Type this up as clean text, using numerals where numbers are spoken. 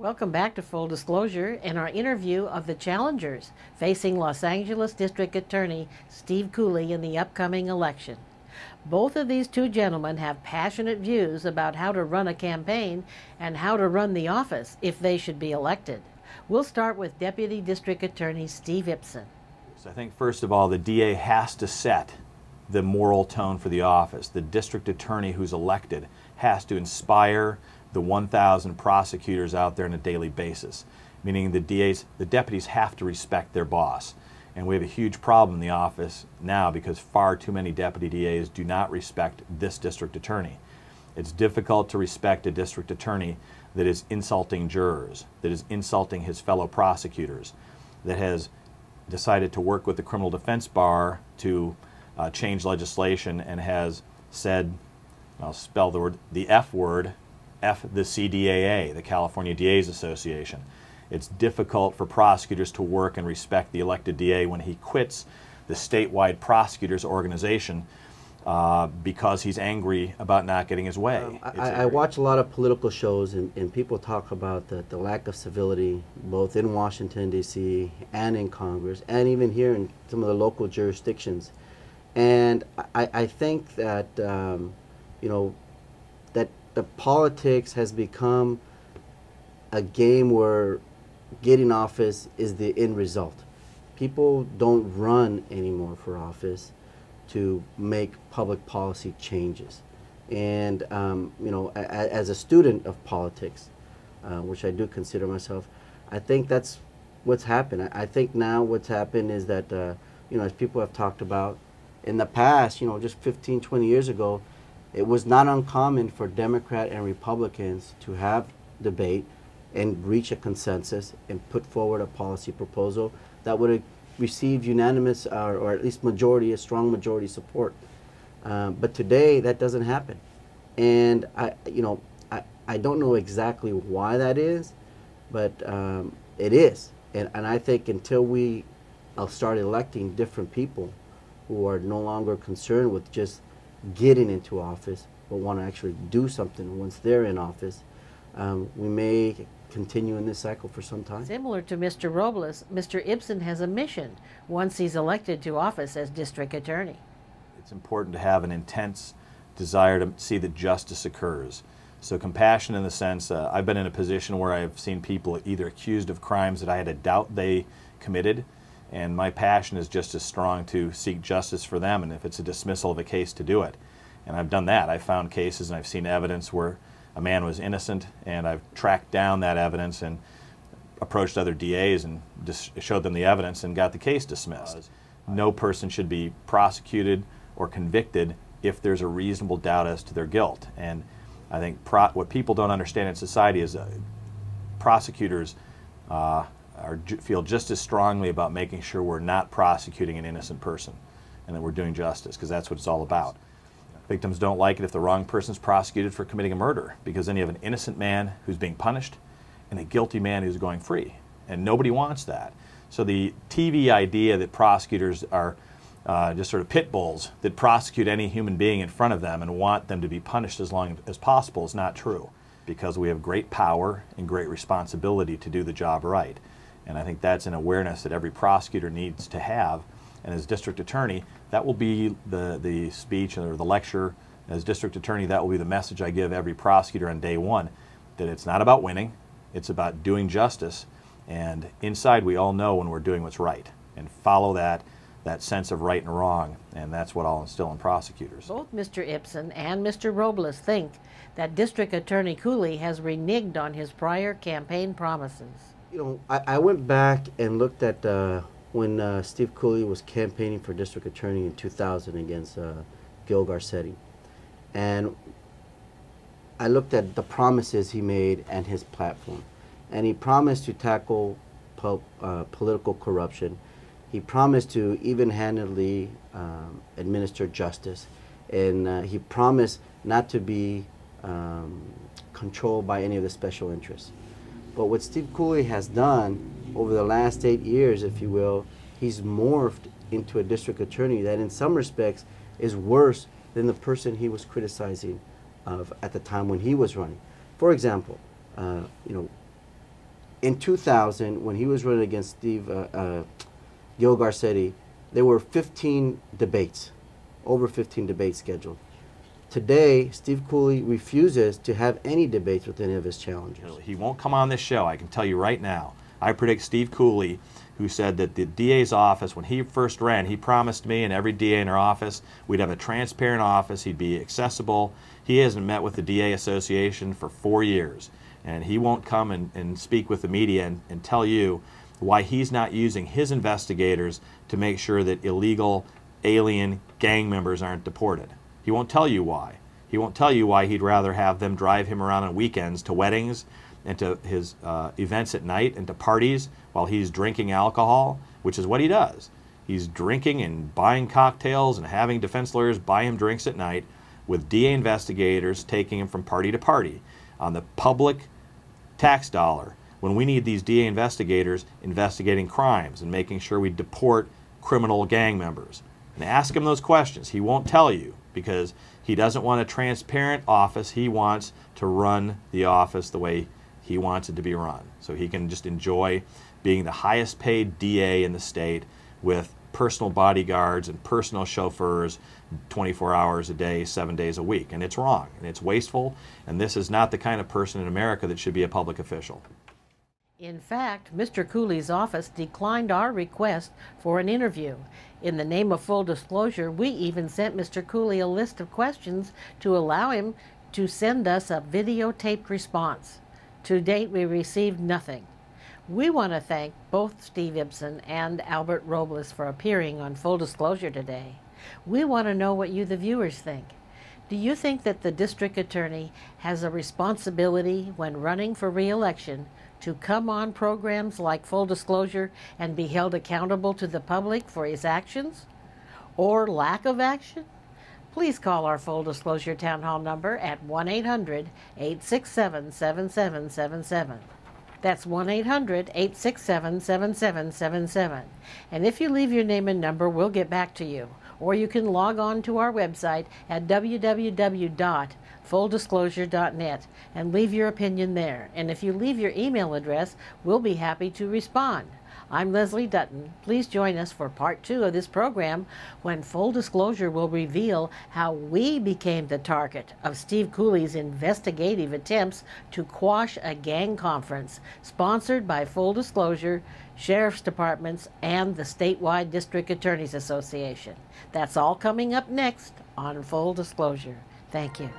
Welcome back to Full Disclosure and our interview of the challengers facing Los Angeles District Attorney Steve Cooley in the upcoming election. Both of these two gentlemen have passionate views about how to run a campaign and how to run the office if they should be elected. We'll start with Deputy District Attorney Steve Ipsen. So I think first of all, the DA has to set the moral tone for the office. The district attorney who's elected has to inspire the 1,000 prosecutors out there on a daily basis, meaning the deputies have to respect their boss. And we have a huge problem in the office now because far too many deputy DAs do not respect this district attorney. It's difficult to respect a district attorney that is insulting jurors, that is insulting his fellow prosecutors, that has decided to work with the criminal defense bar to change legislation and has said, I'll spell the F word, F the CDAA, the California DAs Association. It's difficult for prosecutors to work and respect the elected DA when he quits the statewide prosecutors organization because he's angry about not getting his way. I watch a lot of political shows and people talk about the lack of civility both in Washington, D.C. and in Congress and even here in some of the local jurisdictions. And I think that, you know, that the politics has become a game where getting office is the end result. People don't run anymore for office to make public policy changes. And, you know, as a student of politics, which I do consider myself, I think that's what's happened. I think now what's happened is that, you know, as people have talked about, in the past, you know, just 15, 20 years ago, it was not uncommon for Democrat and Republicans to have debate and reach a consensus and put forward a policy proposal that would have received unanimous or at least majority, a strong majority support. But today that doesn't happen. And I don't know exactly why that is, but it is. And I think until we start electing different people who are no longer concerned with just getting into office, but want to actually do something once they're in office, we may continue in this cycle for some time. Similar to Mr. Robles, Mr. Ipsen has a mission once he's elected to office as district attorney. It's important to have an intense desire to see that justice occurs. So compassion in the sense, I've been in a position where I've seen people either accused of crimes that I had a doubt they committed, and my passion is just as strong to seek justice for them, and if it's a dismissal of a case, to do it. And I've done that. I've found cases and I've seen evidence where a man was innocent, and I've tracked down that evidence and approached other DAs and just showed them the evidence and got the case dismissed. No person should be prosecuted or convicted if there's a reasonable doubt as to their guilt. And I think what people don't understand in society is prosecutors feel just as strongly about making sure we're not prosecuting an innocent person and that we're doing justice, because that's what it's all about. Victims don't like it if the wrong person's prosecuted for committing a murder, because then you have an innocent man who's being punished and a guilty man who's going free, and nobody wants that. So the TV idea that prosecutors are just sort of pit bulls that prosecute any human being in front of them and want them to be punished as long as possible is not true, because we have great power and great responsibility to do the job right. And I think that's an awareness that every prosecutor needs to have. And as district attorney, that will be the speech or the lecture. As district attorney, that will be the message I give every prosecutor on day one, that it's not about winning, it's about doing justice. And inside we all know when we're doing what's right, and follow that sense of right and wrong, and that's what I'll instill in prosecutors. Both Mr. Ipsen and Mr. Robles think that District Attorney Cooley has reneged on his prior campaign promises. You know, I went back and looked at when Steve Cooley was campaigning for district attorney in 2000 against Gil Garcetti. And I looked at the promises he made and his platform. And he promised to tackle political corruption. He promised to even-handedly administer justice. And he promised not to be controlled by any of the special interests. But what Steve Cooley has done over the last 8 years, if you will, he's morphed into a district attorney that in some respects is worse than the person he was criticizing at the time when he was running. For example, you know, in 2000, when he was running against Gil Garcetti, there were 15 debates, over 15 debates scheduled. Today, Steve Cooley refuses to have any debates with any of his challengers. He won't come on this show, I can tell you right now. I predict Steve Cooley, who said that the DA's office, when he first ran, he promised me and every DA in our office, we'd have a transparent office, he'd be accessible. He hasn't met with the DA Association for 4 years. And he won't come and speak with the media and tell you why he's not using his investigators to make sure that illegal alien gang members aren't deported. He won't tell you why. He won't tell you why he'd rather have them drive him around on weekends to weddings and to his events at night and to parties while he's drinking alcohol, which is what he does. He's drinking and buying cocktails and having defense lawyers buy him drinks at night with DA investigators taking him from party to party on the public tax dollar, when we need these DA investigators investigating crimes and making sure we deport criminal gang members. And ask him those questions. He won't tell you because he doesn't want a transparent office. He wants to run the office the way he wants it to be run, so he can just enjoy being the highest paid DA in the state with personal bodyguards and personal chauffeurs 24 hours a day, 7 days a week. And it's wrong, and it's wasteful, and this is not the kind of person in America that should be a public official. In fact, Mr. Cooley's office declined our request for an interview. In the name of full disclosure, we even sent Mr. Cooley a list of questions to allow him to send us a videotaped response. To date, we received nothing. We want to thank both Steve Ipsen and Albert Robles for appearing on Full Disclosure today. We want to know what you, the viewers, think. Do you think that the district attorney has a responsibility when running for re-election to come on programs like Full Disclosure and be held accountable to the public for his actions or lack of action? Please call our Full Disclosure Town Hall number at 1-800-867-7777. That's 1-800-867-7777. And if you leave your name and number, we'll get back to you. Or you can log on to our website at www.fulldisclosure.net and leave your opinion there. And if you leave your email address, we'll be happy to respond. I'm Leslie Dutton. Please join us for part 2 of this program when Full Disclosure will reveal how we became the target of Steve Cooley's investigative attempts to quash a gang conference sponsored by Full Disclosure, sheriff's departments, and the statewide District Attorneys Association. That's all coming up next on Full Disclosure. Thank you.